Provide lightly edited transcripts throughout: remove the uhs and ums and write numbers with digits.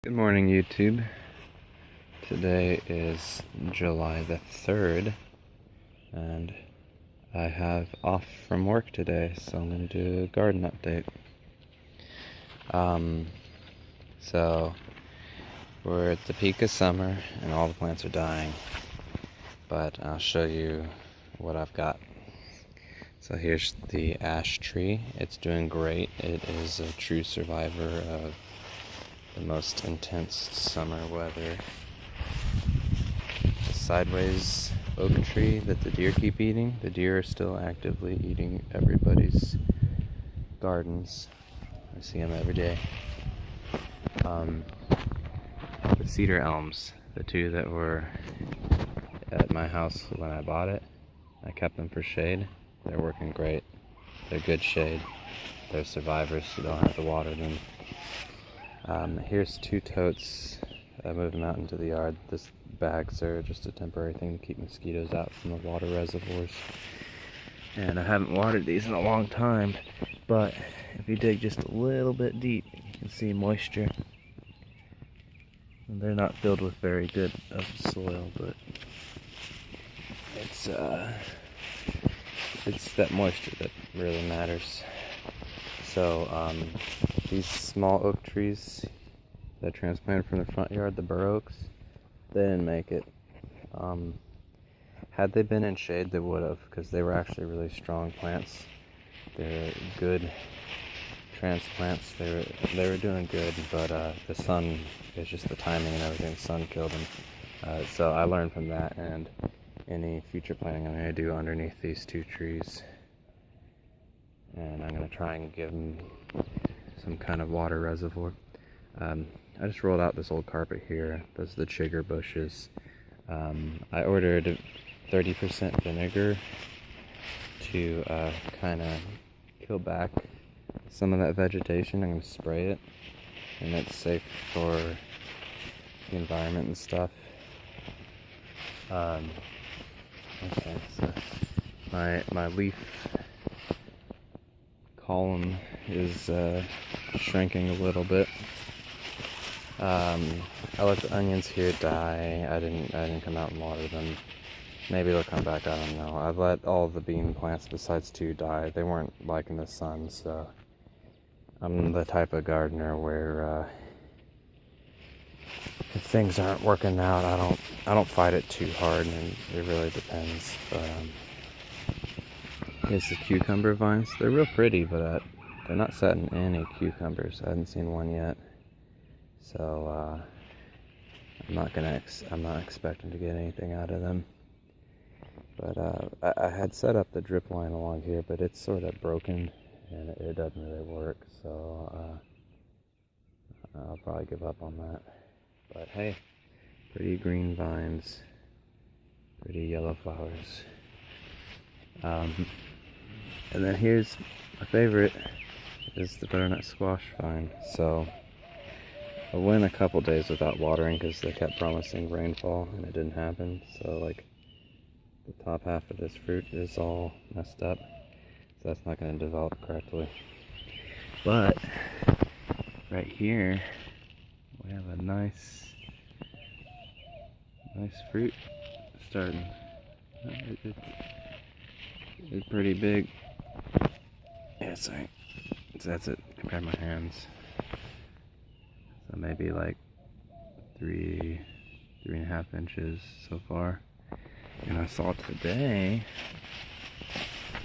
Good morning, YouTube. Today is July the 3rd, and I have off from work today, so I'm going to do a garden update. So we're at the peak of summer, and all the plants are dying, but I'll show you what I've got. So here's the ash tree. It's doing great. It is a true survivor of the most intense summer weather. The sideways oak tree that the deer keep eating. The deer are still actively eating everybody's gardens. I see them every day. The cedar elms, the two that were at my house when I bought it, I kept them for shade. They're working great. They're good shade. They're survivors, so you don't have to water them. Here's two totes. I moved them out into the yard. This bags are just a temporary thing to keep mosquitoes out from the water reservoirs. And I haven't watered these in a long time, but if you dig just a little bit deep, you can see moisture. And they're not filled with very good of soil, but it's that moisture that really matters. So these small oak trees that I transplanted from the front yard, the bur oaks, they didn't make it. Had they been in shade, they would have, because they were actually really strong plants. They're good transplants. They were doing good, but the sun, it's just the timing and everything. The sun killed them. So I learned from that, and any future planting I'm going to do underneath these two trees. And I'm going to try and give them some kind of water reservoir. I just rolled out this old carpet here. Those are the chigger bushes. I ordered 30% vinegar to kind of kill back some of that vegetation. I'm going to spray it, and it's safe for the environment and stuff. Okay, so my leaf column is shrinking a little bit. I let the onions here die. I didn't come out and water them. Maybe they'll come back, I don't know. I've let all the bean plants besides two die. They weren't liking the sun, so I'm the type of gardener where if things aren't working out, I don't fight it too hard, and it really depends. Here's the cucumber vines. They're real pretty, but they're not setting any cucumbers. I haven't seen one yet. So I'm not expecting to get anything out of them. But I had set up the drip line along here, but it's sort of broken and it doesn't really work. So I'll probably give up on that. But hey, pretty green vines, pretty yellow flowers. And then here's my favorite, is the butternut squash vine. So I went a couple days without watering because they kept promising rainfall and it didn't happen. So like the top half of this fruit is all messed up, so that's not going to develop correctly. But right here we have a nice fruit starting. It's pretty big. Yeah, sorry. That's it. Compare my hands. So maybe like 3.5 inches so far. And I saw today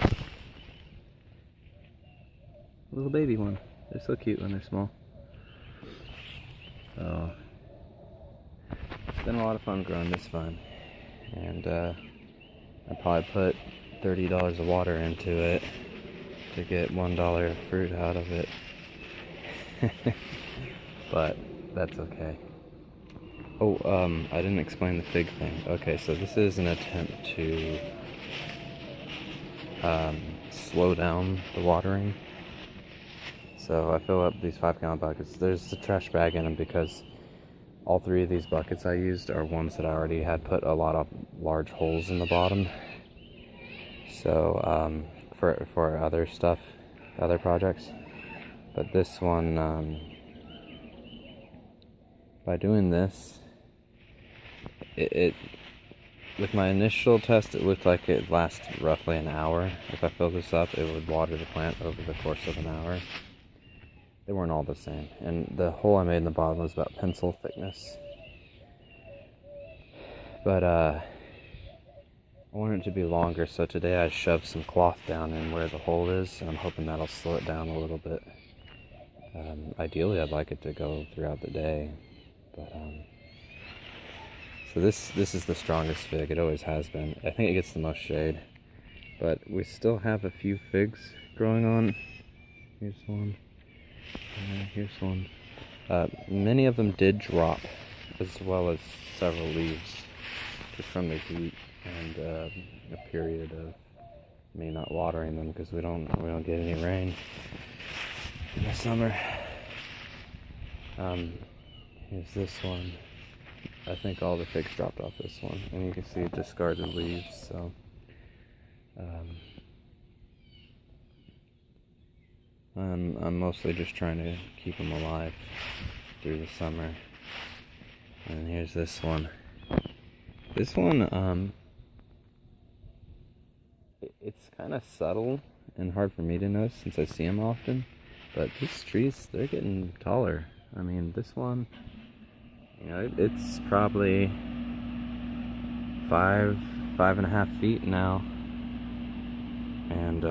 a little baby one. They're so cute when they're small. So it's been a lot of fun growing this vine. And I probably put $30 of water into it to get $1 of fruit out of it. But that's okay. Oh, I didn't explain the fig thing. Okay, so this is an attempt to slow down the watering. So I fill up these 5-gallon buckets. There's a trash bag in them because all 3 of these buckets I used are ones that I already had put a lot of large holes in the bottom. So for other stuff, other projects. But this one by doing this, it with my initial test, it looked like it lasted roughly an hour. If I filled this up, it would water the plant over the course of an hour. They weren't all the same, and the hole I made in the bottom was about pencil thickness. But I wanted it to be longer, so today I shoved some cloth down in where the hole is, and I'm hoping that'll slow it down a little bit. Ideally, I'd like it to go throughout the day, but so this is the strongest fig. It always has been. I think it gets the most shade, but we still have a few figs growing on. Here's one. Here's one. Many of them did drop, as well as several leaves, just from the heat and a period of me not watering them because we don't get any rain in the summer. Here's this one. I think all the figs dropped off this one, and you can see discarded leaves. So, I'm mostly just trying to keep them alive through the summer. And here's this one. This one, it's kind of subtle and hard for me to notice since I see them often. But these trees, they're getting taller. I mean, this one, you know, it's probably 5.5 feet now. And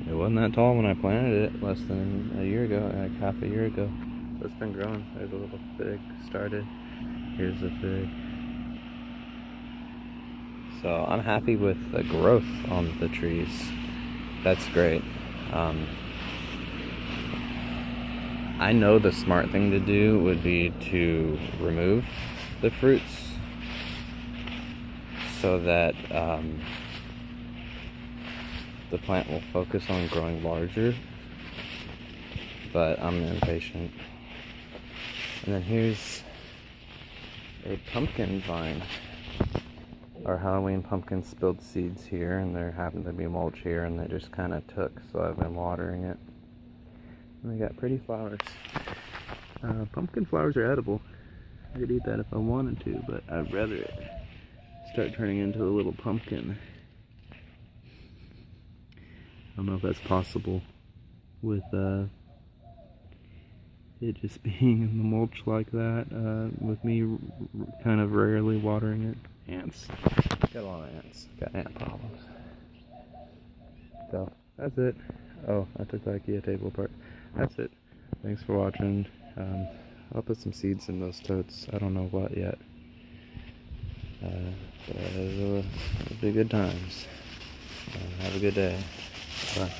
it wasn't that tall when I planted it less than a year ago, like half a year ago. So it's been growing. There's a little fig started. Here's the fig. So I'm happy with the growth on the trees. That's great. I know the smart thing to do would be to remove the fruits so that the plant will focus on growing larger, but I'm impatient. And then here's a pumpkin vine. Our Halloween pumpkin spilled seeds here, and there happened to be mulch here, and they just kind of took, so I've been watering it. And we got pretty flowers. Pumpkin flowers are edible. I could eat that if I wanted to, but I'd rather it start turning into a little pumpkin. I don't know if that's possible with it just being in the mulch like that, with me kind of rarely watering it. Ants. Got a lot of ants. Got ant problems. So, that's it. Oh, I took the IKEA table apart. That's it. Thanks for watching. I'll put some seeds in those totes. I don't know what yet. But it'll be good times. Have a good day. Bye.